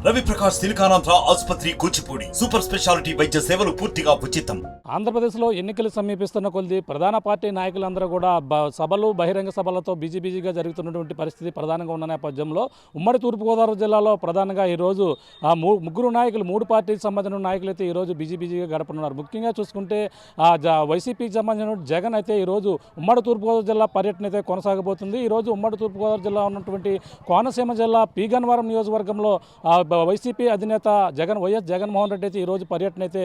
రవి ప్రకాష్ సిలికానాంధ్ర ఆసుపత్రి Kuchipudi super speciality వైద్య సేవలు పూర్తిగా ఉచితం. ఆంధ్రప్రదేశ్లో ఎన్నికలు సమీపిస్తున్న కొద్ది ప్రధాన పార్టీ నాయకులందరూ కూడా సభలు బహిరంగ సభలతో బిజీగా జరుగుతున్నటువంటి పరిస్థితి ప్రధానంగా ఉన్న నేపథ్యంలో ఉమ్మడి తూర్పుగోదావరి జిల్లాలో ప్రధానంగా ఈరోజు ముగ్గురు నాయకులు, మూడు పార్టీకి సంబంధించిన నాయకులు అయితే ఈరోజు బిజీగా గడపనున్నారు. ముఖ్యంగా చూసుకుంటే వైసీపీకి సంబంధించిన జగన్ అయితే ఈరోజు ఉమ్మడి తూర్పుగోదావరి జిల్లా పర్యటన అయితే కొనసాగబోతుంది. ఈరోజు ఉమ్మడి తూర్పుగోదావరి జిల్లా ఉన్నటువంటి కోనసీమ జిల్లా పీగన్నవరం నియోజకవర్గంలో వైసీపీ అధినేత వైఎస్ జగన్మోహన్ రెడ్డి అయితే ఈరోజు పర్యటన అయితే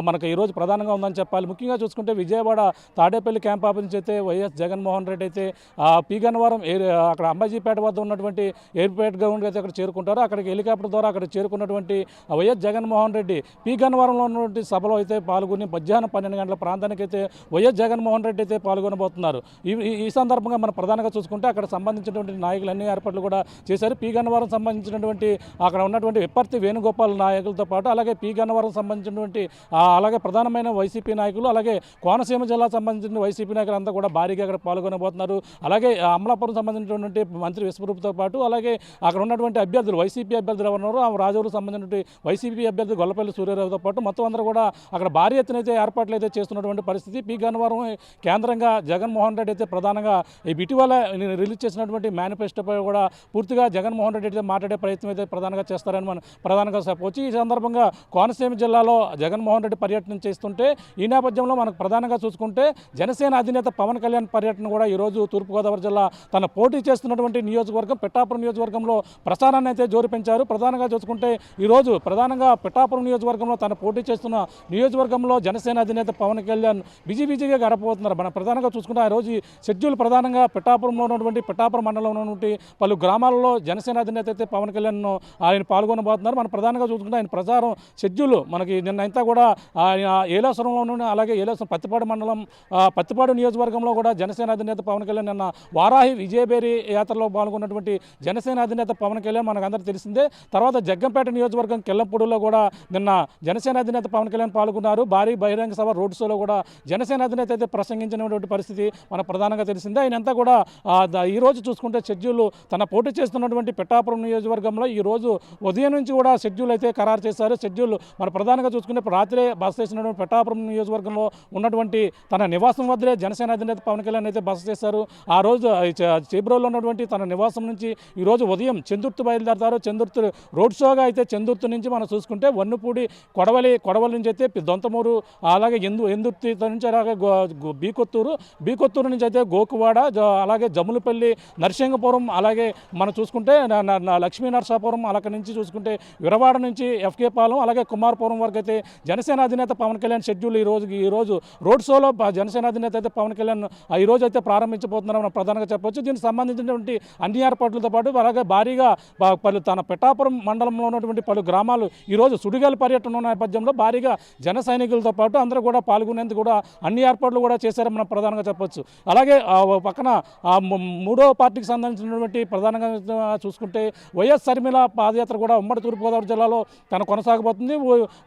మనకు ఈరోజు ప్రధానంగా ఉందని చెప్పాలి. ముఖ్యంగా చూసుకుంటే విజయవాడ తాడేపల్లి క్యాంప్ ఆఫీస్ నుంచి అయితే వైఎస్ జగన్మోహన్ రెడ్డి అయితే పీగన్నవరం అక్కడ అంబాజీపేట వద్ద ఉన్నటువంటి ఎయిర్పోర్ట్ గ్రౌండ్కి అయితే అక్కడ చేరుకుంటారు. అక్కడికి హెలికాప్టర్ ద్వారా అక్కడ చేరుకున్నటువంటి వైఎస్ జగన్మోహన్ రెడ్డి పీగన్నవరంలో ఉన్నటువంటి సభలో అయితే పాల్గొని మధ్యాహ్నం 12 గంటల ప్రాంతానికి అయితే వైఎస్ జగన్మోహన్ రెడ్డి అయితే పాల్గొనబోతున్నారు. ఈ సందర్భంగా మనం ప్రధానంగా చూసుకుంటే అక్కడ సంబంధించినటువంటి నాయకులు అన్ని ఏర్పాట్లు కూడా చేశారు. పీగన్నవరం సంబంధించినటువంటి అక్కడ ఉన్నటువంటి విప్పర్తి వేణుగోపాల్ నాయకులతో పాటు అలాగే పీగన్నవరం సంబంధించినటువంటి అలాగే ప్రధానమైన వైసీపీ నాయకులు, అలాగే కోనసీమ జిల్లా సంబంధించిన వైసీపీ నాయకులు అంతా కూడా భారీగా అక్కడ పాల్గొనబోతున్నారు. అలాగే అమలాపురం సంబంధించినటువంటి మంత్రి విశ్వరూప్తో పాటు అలాగే అక్కడ ఉన్నటువంటి అభ్యర్థులు వైసీపీ అభ్యర్థులు ఎవరున్నారో ఆ రాజూరు సంబంధించినటువంటి వైసీపీ అభ్యర్థి గొల్లపల్లి సూర్యారావుతో పాటు మొత్తం అందరూ కూడా అక్కడ భారీ ఎత్తున అయితే ఏర్పాట్లు అయితే చేస్తున్నటువంటి పరిస్థితి. పీగన్నవరం కేంద్రంగా జగన్మోహన్ రెడ్డి అయితే ప్రధానంగా ఇటీవల రిలీజ్ చేసినటువంటి మేనిఫెస్టోపై కూడా పూర్తిగా జగన్మోహన్ రెడ్డి అయితే మాట్లాడే ప్రయత్నం అయితే ప్రధానంగా చేస్తారని మనం ప్రధానంగా చెప్పవచ్చు. ఈ సందర్భంగా కోనసీమ జిల్లాలో జగన్మోహన్ రెడ్డి పర్యటన చేస్తుంటే ఈ నేపథ్యంలో మనకు ప్రధానంగా చూసుకుంటే జనసేన అధినేత పవన్ కళ్యాణ్ పర్యటన కూడా ఈరోజు తూర్పుగోదావరి జిల్లా తన పోటీ చేస్తున్నటువంటి నియోజకవర్గం పిఠాపురం నియోజకవర్గంలో ప్రచారాన్ని అయితే జోరు పెంచారు. ప్రధానంగా చూసుకుంటే ఈరోజు ప్రధానంగా పిఠాపురం నియోజకవర్గంలో తన పోటీ చేస్తున్న నియోజకవర్గంలో జనసేన అధినేత పవన్ కళ్యాణ్ బిజీగా గడపబోతున్నారు. మనం ప్రధానంగా చూసుకుంటే ఆ రోజు షెడ్యూల్ ప్రధానంగా పిఠాపురంలో ఉన్నటువంటి పిఠాపురం మండలంలో ఉన్నటువంటి పలు గ్రామాలలో జనసేన అధినేత అయితే పవన్ కళ్యాణ్ ఆయన పాల్గొనబోతున్నారు. మనం ప్రధానంగా చూసుకుంటే ఆయన ప్రచారం షెడ్యూల్ మనకి నిన్నంతా కూడా ఏలేశ్వరంలో ఉన్న అలాగే ఏలేశ్వరం పత్తిపాడు మండలం పత్తిపాడు నియోజకవర్గంలో కూడా జనసేన అధినేత పవన్ కళ్యాణ్ నిన్న వారాహి విజయబేరి యాత్రలో పాల్గొన్నటువంటి జనసేన అధినేత పవన్ కళ్యాణ్ మనకు అందరూ తెలిసిందే. తర్వాత జగ్గంపేట నియోజకవర్గం కెల్లంపూడిలో కూడా నిన్న జనసేన అధినేత పవన్ కళ్యాణ్ పాల్గొన్నారు. భారీ బహిరంగ సభ రోడ్ షోలో కూడా జనసేన అధినేత అయితే ప్రసంగించినటువంటి పరిస్థితి మనకు ప్రధానంగా తెలిసిందే. ఆయనంతా కూడా ఈరోజు చూసుకుంటే షెడ్యూల్ తన పోటీ చేస్తున్నటువంటి పిఠాపురం నియోజకవర్గంలో ఈరోజు ఉదయం నుంచి కూడా షెడ్యూల్ అయితే ఖరారు చేశారు. షెడ్యూల్ మన ప్రధానంగా చూసుకుంటే రాత్రే బస చేసినటువంటి పిఠాపురం నియోజకవర్గంలో ఉన్నటువంటి తన నివాసం వద్దరే జనసేన అధినేత పవన్ కళ్యాణ్ అయితే బస చేశారు. ఆ రోజు చేబ్రోల్లో ఉన్నటువంటి తన నివాసం నుంచి ఈరోజు ఉదయం చందుర్తి బయలుదేరతారు. చందుర్తి రోడ్ షోగా అయితే చందుర్తి నుంచి మనం చూసుకుంటే వన్నుపూడి కొడవలి నుంచి అయితే దొంతమూరు అలాగే ఎందుర్తి నుంచి అలాగే బీకొత్తూరు నుంచి అయితే గోకువాడ అలాగే జమ్ములపల్లి నరసింగపురం అలాగే మనం చూసుకుంటే లక్ష్మీ నరసాపురం అలాగ నుంచి చూసుకుంటే విరవాడ నుంచి ఎఫ్కే పాలెం అలాగే కుమారపురం వరకు అయితే జనసేన అధినేత పవన్ కళ్యాణ్ షెడ్యూల్ ఈరోజు రోడ్ షోలో జనసేన అధినేత అయితే పవన్ కళ్యాణ్ ఈరోజు అయితే ప్రారంభించబోతున్నారని మనం ప్రధానంగా చెప్పవచ్చు. దీనికి సంబంధించినటువంటి అన్ని ఏర్పాట్లతో పాటు అలాగే భారీగా పలు తన పిఠాపురం మండలంలో ఉన్నటువంటి పలు గ్రామాలు ఈరోజు సుడిగాలి పర్యటన నేపథ్యంలో భారీగా జన సైనికులతో పాటు అందరూ కూడా పాల్గొనేందుకు కూడా అన్ని ఏర్పాట్లు కూడా చేశారని మనం ప్రధానంగా చెప్పవచ్చు. అలాగే పక్కన మూడో పార్టీకి సంబంధించినటువంటి ప్రధానంగా చూసుకుంటే వైఎస్ షర్మిల పాదయాత్ర కూడా ఉమ్మడి తూర్పుగోదావరి జిల్లాలో తను కొనసాగబోతుంది.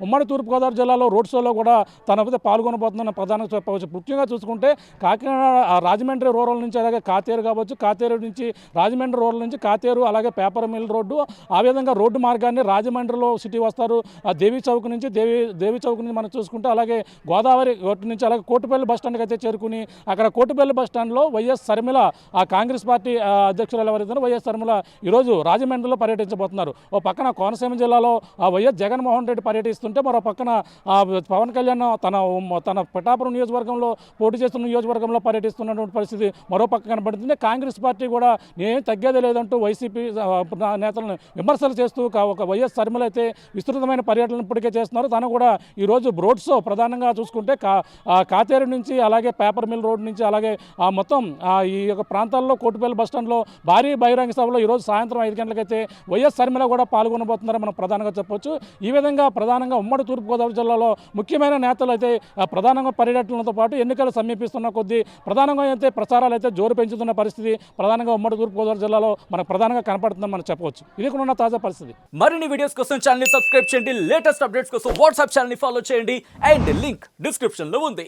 ఉమ్మడి తూర్పుగోదావరి జిల్లాలో రోడ్ షోలో కూడా తనైతే పాల్గొనబోతుందని ప్రధానంగా చెప్పవచ్చు. ముఖ్యంగా చూసుకుంటే కాకినాడ రాజమండ్రి రూరల్ నుంచి అలాగే కాతేరు కావచ్చు, కాతేరు నుంచి రాజమండ్రి రూరల్ నుంచి కాతేరు అలాగే పేపర్ మిల్ రోడ్డు ఆ విధంగా రోడ్డు మార్గాన్ని రాజమండ్రిలో సిటీ వస్తారు. దేవి చౌక్ నుంచి మనం చూసుకుంటే అలాగే గోదావరి గట్టు నుంచి అలాగే కోటిపల్లి బస్టాండ్కి అయితే చేరుకుని అక్కడ కోటిపల్లి బస్టాండ్లో వైఎస్ షర్మిల కాంగ్రెస్ పార్టీ అధ్యక్షురాలు ఎవరైతే వైఎస్ షర్మిల ఈరోజు రాజమండ్రిలో పర్యటించబోతున్నారు. ఓ పక్కన కోనసీమ జిల్లాలో వైఎస్ జగన్మోహన్ రెడ్డి పర్యటిస్తుంటే మరో పక్కన పవన్ కళ్యాణ్ తన పిఠాపురం నియోజకవర్గంలో పోటీ చేస్తున్న నియోజకవర్గంలో పర్యటిస్తున్నటువంటి పరిస్థితి మరో పక్క కనబడుతుంది. కాంగ్రెస్ పార్టీ కూడా నేను తగ్గేదే లేదంటూ వైసీపీ నేతలను విమర్శలు చేస్తూ ఒక వైఎస్ షర్మిల అయితే విస్తృతమైన పర్యటన ఇప్పటికే చేస్తున్నారు. తను కూడా ఈరోజు రోడ్ షో ప్రధానంగా చూసుకుంటే కాతేరు నుంచి అలాగే పేపర్ మిల్ రోడ్ నుంచి అలాగే మొత్తం ఈ యొక్క ప్రాంతాల్లో కోటిపల్లి బస్టాండ్లో భారీ బహిరంగ సభలో ఈరోజు సాయంత్రం 5 గంటలకైతే వైఎస్ షర్మిల కూడా పాల్గొనబోతున్నారని మనం ప్రధానంగా చెప్పవచ్చు. ఈ విధంగా ప్రధానంగా ఉమ్మడి తూర్పుగోదావరి జిల్లాలో ముఖ్యమైన నేతలు అయితే ప్రధానంగా పర్యటనలతో పాటు ఎన్నికలు సమీపిస్తున్న కొద్దీ ప్రధానంగా అయితే ప్రచారాలు అయితే జోరు పెంచుతున్న పరిస్థితి ప్రధానంగా ఉమ్మడి తూర్పుగోదావరి జిల్లాలో మనకు ప్రధానంగా కనపడుతుందని మనం చెప్పవచ్చు. ఇది కూడా ఉన్న తాజా పరిస్థితి. మరిన్ని వీడియోస్ కోసం ఛానల్ ని సబ్స్క్రైబ్ చేయండి. లేటెస్ట్ అప్డేట్స్ కోసం వాట్సాప్ ఛానల్ ని ఫాలో చేయండి. అండ్ లింక్ డిస్క్రిప్షన్ లో ఉంది.